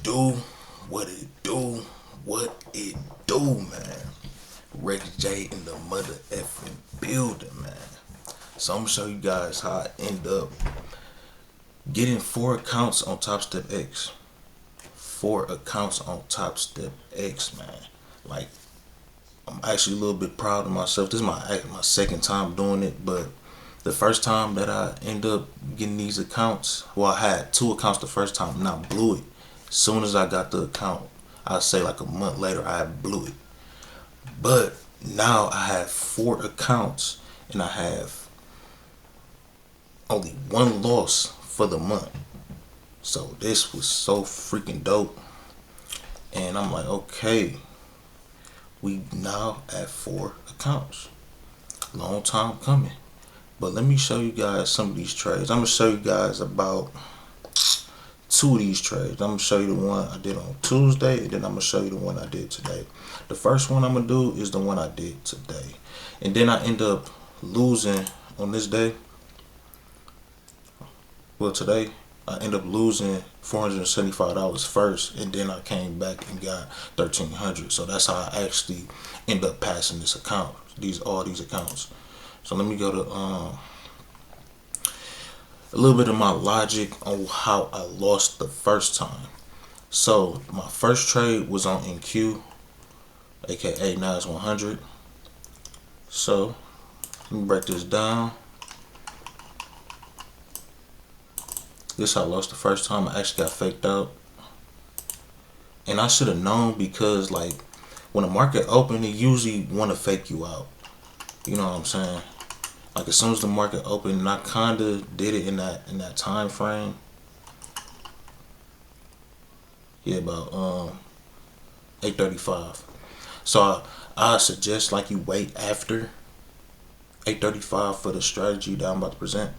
do, what it do, what it do, man. Reggie J in the mother effing building, man. So I'm gonna show you guys how I end up getting 4 accounts on Topstep X. 4 accounts on Topstep X, man. Like, I'm actually a little bit proud of myself. This is my second time doing it, but the first time that I end up getting these accounts, well, I had 2 accounts the first time and I blew it. As soon as I got the account, I'd say like a month later, I blew it. But now I have 4 accounts and I have only one loss for the month. So this was so freaking dope. And I'm like, okay, we now at 4 accounts. Long time coming. But let me show you guys some of these trades. I'm going to show you guys about 2 of these trades. I'm going to show you the one I did on Tuesday, and then I'm going to show you the one I did today. The first one I'm going to do is the one I did today. And then I end up losing on this day. Well, today I end up losing $475 first, and then I came back and got $1,300. So that's how I actually end up passing this account. All these accounts. So let me go to a little bit of my logic on how I lost the first time. So my first trade was on NQ, aka NAS 100. So let me break this down. This is how I lost the first time. I actually got faked out, and I should have known, because like when the market opened, it usually want to fake you out. You know what I'm saying? Like as soon as the market opened, and I kind of did it in that time frame. Yeah, about 8:35. So I suggest like you wait after 8:35 for the strategy that I'm about to present,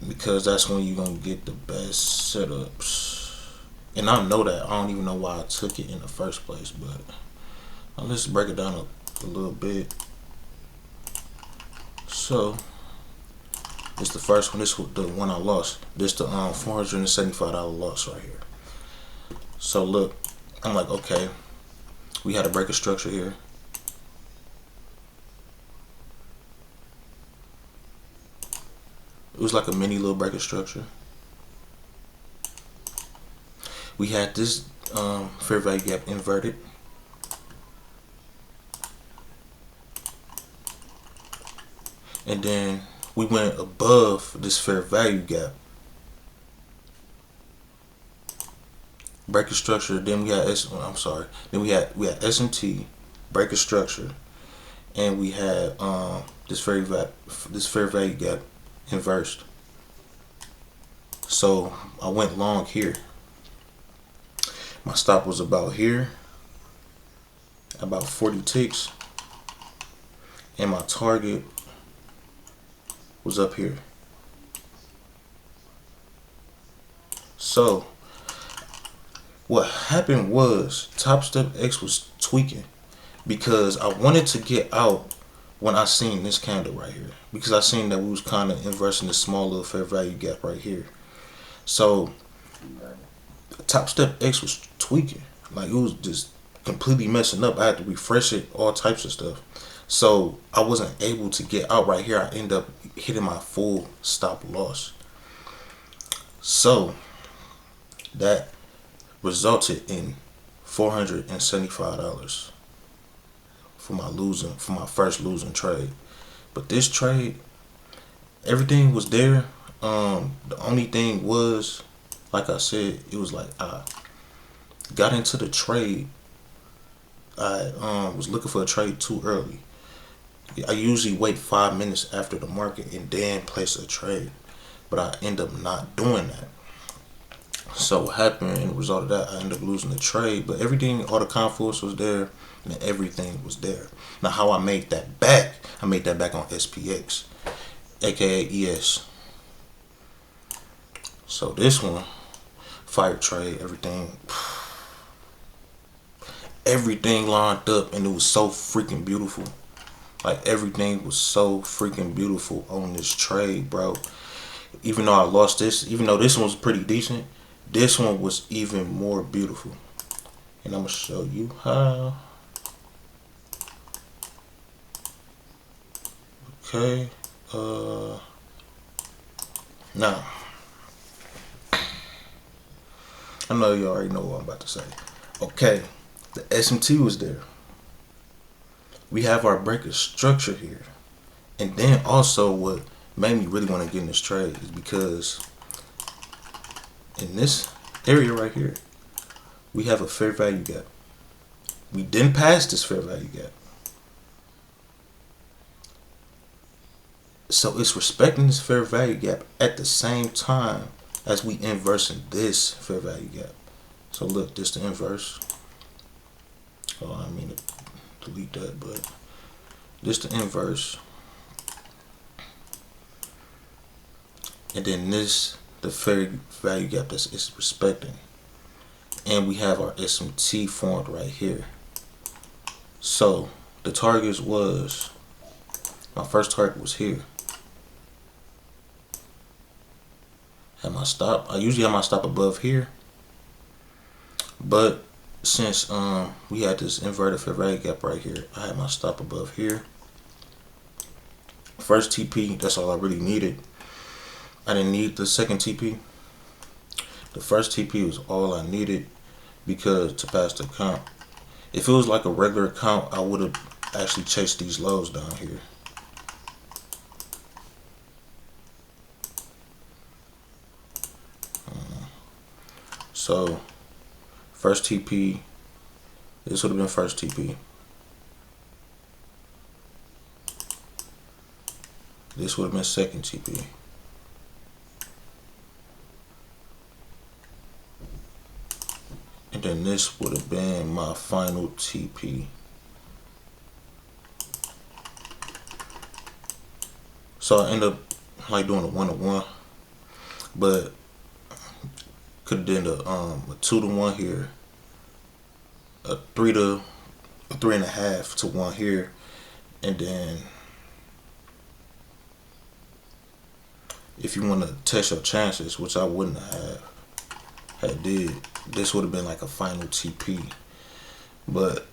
because that's when you're gonna get the best setups. And I know that. I don't even know why I took it in the first place, but let's break it down a little bit. So it's the first one. This was the one I lost. This the $475 loss right here. So look, I'm like, okay, we had to break a structure here. It was like a mini little breaker structure. We had this fair value gap inverted. And then we went above this fair value gap. Breaker structure. Then we had Then we had S&T, breaker structure, and we had this fair value gap inversed. So I went long here. My stop was about here, about 40 ticks, and my target was up here. So what happened was Topstep X was tweaking, because I wanted to get out when I seen this candle right here, because I seen that we was kind of inversing this small little fair value gap right here. So Topstep X was tweaking, like it was just completely messing up. I had to refresh it, all types of stuff. So I wasn't able to get out right here. I ended up hitting my full stop loss. So that resulted in $475 for my first losing trade. But this trade, everything was there. The only thing was, like I said, it was like I got into the trade. I was looking for a trade too early. I usually wait 5 minutes after the market and then place a trade, but I end up not doing that. So what happened, in the result of that, I ended up losing the trade. But everything, all the confluence was there, and everything was there. Now how I made that back, on SPX, aka ES. So this one, fire trade, everything lined up, and it was so freaking beautiful. Like everything was so freaking beautiful on this trade, bro. Even though I lost this, even though this one was pretty decent, This one was even more beautiful. And I'm going to show you how. Okay. Now, I know you already know what I'm about to say. Okay. The SMT was there. We have our breaker structure here. And then also what made me really want to get in this trade is because in this area right here, we have a fair value gap. We didn't pass this fair value gap. So it's respecting this fair value gap at the same time as we inversing this fair value gap. So look, this the inverse. Oh, I mean to delete that, but this the inverse. And then this the fair value gap that it's respecting. And we have our SMT formed right here. So the targets was, my first target was here. Have my stop. I usually have my stop above here. But since we had this inverted fair value gap right here, I had my stop above here. First TP, that's all I really needed. I didn't need the second TP. The first TP was all I needed because to pass the count. If it was like a regular count, I would have actually chased these lows down here. So first TP, this would have been first TP. This would have been second TP. And then this would have been my final TP. So I end up like doing a 1-to-1, but could have done a 2-to-1 here, a 3.5 to 1 here, and then if you want to test your chances, which I wouldn't have had did, this would have been like a final TP. But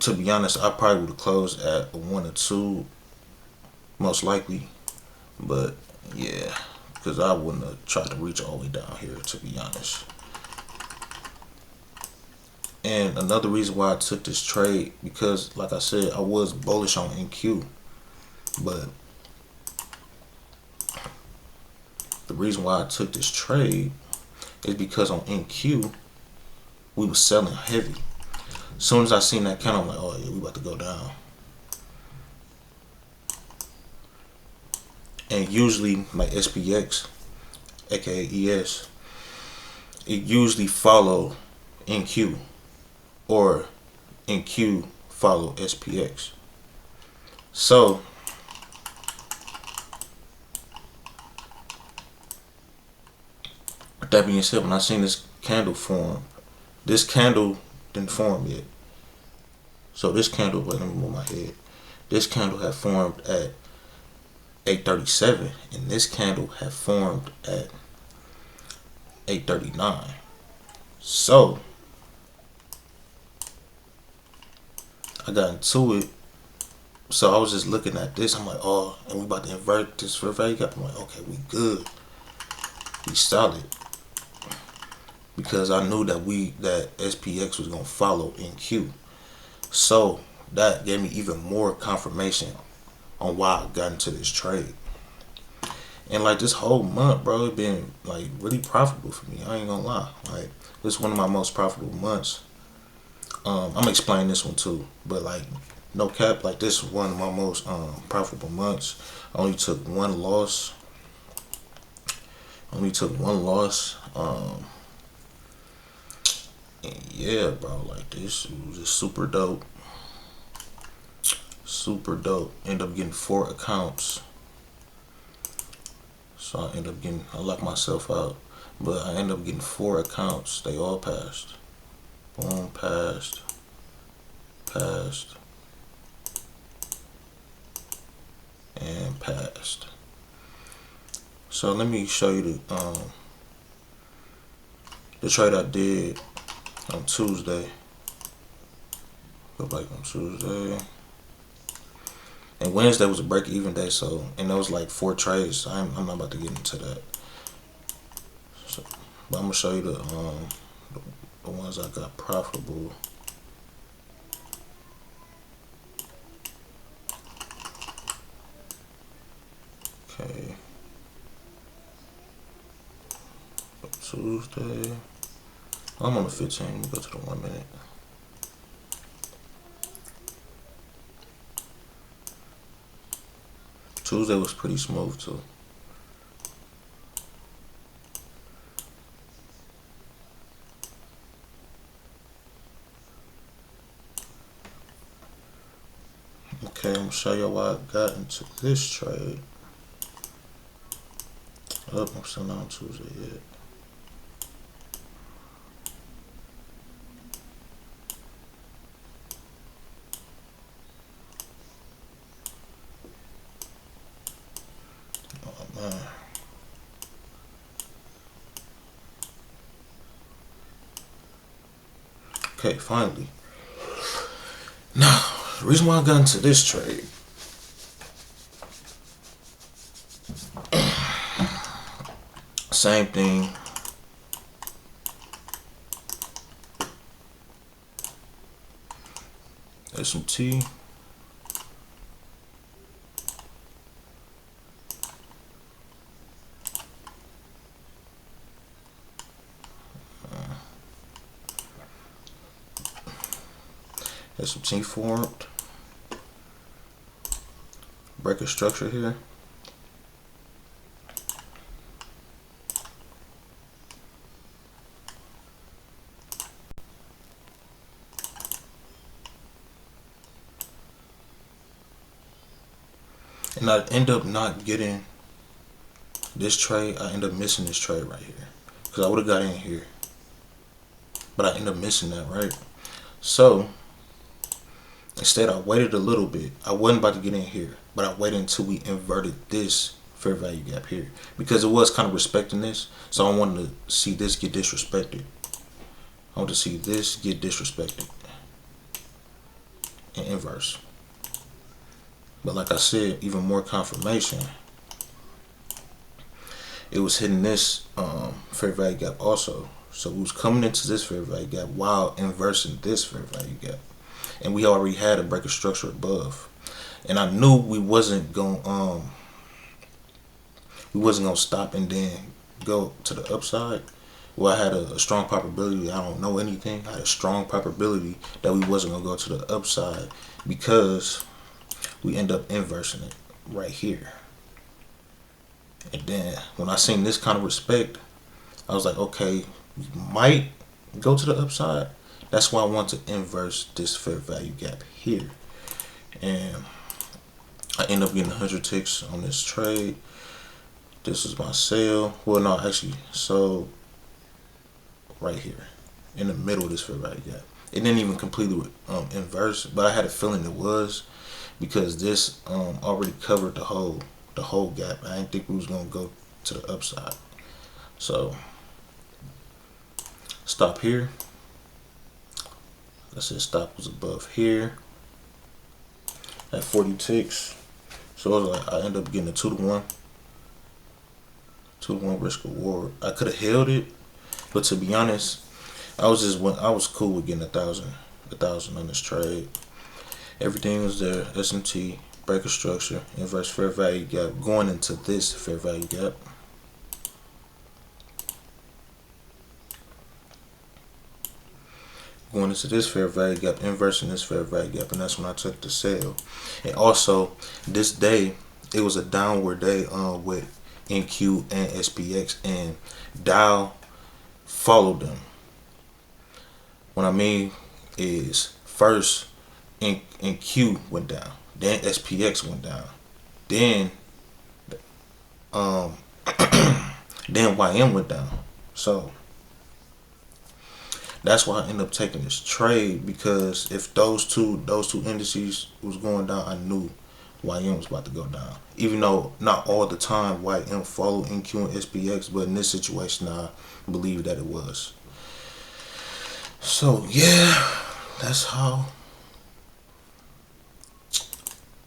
to be honest, I probably would have closed at a 1 or 2, most likely. But yeah, because I wouldn't have tried to reach all the way down here, to be honest. And another reason why I took this trade, because like I said, I was bullish on NQ, but the reason why I took this trade is because on NQ we was selling heavy. As soon as I seen that candle, I'm like, oh yeah, we about to go down. And usually like SPX, aka ES, it usually follow NQ, or NQ follow SPX. So with that being said, when I seen this candle form, this candle didn't form yet. So this candle, wait, let me move my head. This candle had formed at 8:37, and this candle had formed at 8:39. So I got into it. So I was just looking at this. I'm like, oh, and we about to invert this fair value gap. I'm like, okay, we good. We solid. Because I knew that SPX was gonna follow NQ. So that gave me even more confirmation on why I got into this trade. And like this whole month, bro, it been like really profitable for me. I ain't gonna lie. Like this is one of my most profitable months. I'm gonna explain this one too, but like no cap, like this is one of my most profitable months. I only took one loss. And yeah, bro, like this was just super dope. Super dope. End up getting 4 accounts. So I locked myself out. But I ended up getting 4 accounts. They all passed. Boom, passed. Passed. And passed. So let me show you the trade I did on Tuesday. Go back on Tuesday. And Wednesday was a break even day, so and there was like 4 trades. So I'm not about to get into that. So, but I'm gonna show you the ones I got profitable. Okay. Tuesday. I'm on the 15. Let me go to the 1 minute. Tuesday was pretty smooth too. Okay, I'm gonna show you why I got into this trade. Oh, I'm still not on Tuesday yet. Oh man. Okay, finally. Now, the reason why I got into this trade, same thing. S&T. S&T formed. Break a structure here. And I end up not getting this trade. I end up missing this trade right here. Because I would have got in here. But I end up missing that, right? So, instead I waited a little bit. I wasn't about to get in here. But I waited until we inverted this fair value gap here. Because it was kind of respecting this. So I wanted to see this get disrespected. I want to see this get disrespected. And inverse. But like I said, even more confirmation. It was hitting this fair value gap also. So we was coming into this fair value gap while inversing this fair value gap. And we already had a breaker structure above. And I knew we wasn't gonna stop and then go to the upside. Well, I had a strong probability. I don't know anything. I had a strong probability that we wasn't gonna go to the upside because we end up inversing it right here. And then when I seen this kind of respect, I was like, okay, we might go to the upside. That's why I want to inverse this fair value gap here. And I end up getting 100 ticks on this trade. This is my sale. Well, no, actually, so right here in the middle of this fair value gap. It didn't even completely inverse, but I had a feeling it was because this already covered the whole gap. I didn't think we was gonna go to the upside. So stop here. I said stop was above here at 40 ticks. So like I ended up getting a 2-to-1. 2-to-1 risk reward. I could have held it, but to be honest, I was cool with getting a thousand on this trade. Everything was there. S&T, breaker structure, inverse fair value gap, going into this fair value gap. Going into this fair value gap, inversing this fair value gap, and that's when I took the sale. And also, this day, it was a downward day with NQ and SPX, and Dow followed them. What I mean is, first NQ went down, then SPX went down, then then YM went down. So that's why I ended up taking this trade, because if those two indices was going down, I knew YM was about to go down. Even though not all the time YM followed NQ and SPX, but in this situation I believe that it was. So yeah, that's how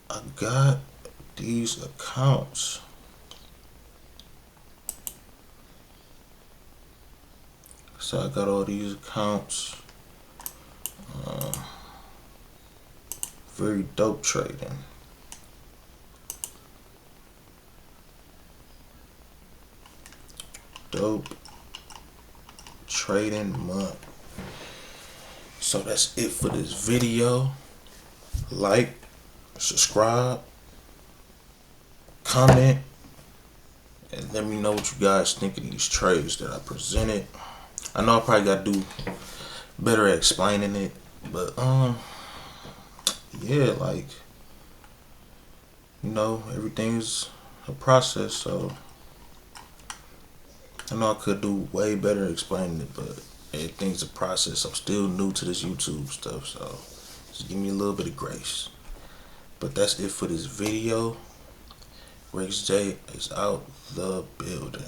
I got these accounts. So I got all these accounts. Very dope trading. Dope trading month. So that's it for this video. Like, subscribe, comment, and let me know what you guys think of these trades that I presented. I know I probably gotta do better at explaining it, but yeah, like, everything's a process, so I know I could do way better at explaining it, but everything's a process. I'm still new to this YouTube stuff, so just give me a little bit of grace. But that's it for this video. Rex J is out the building.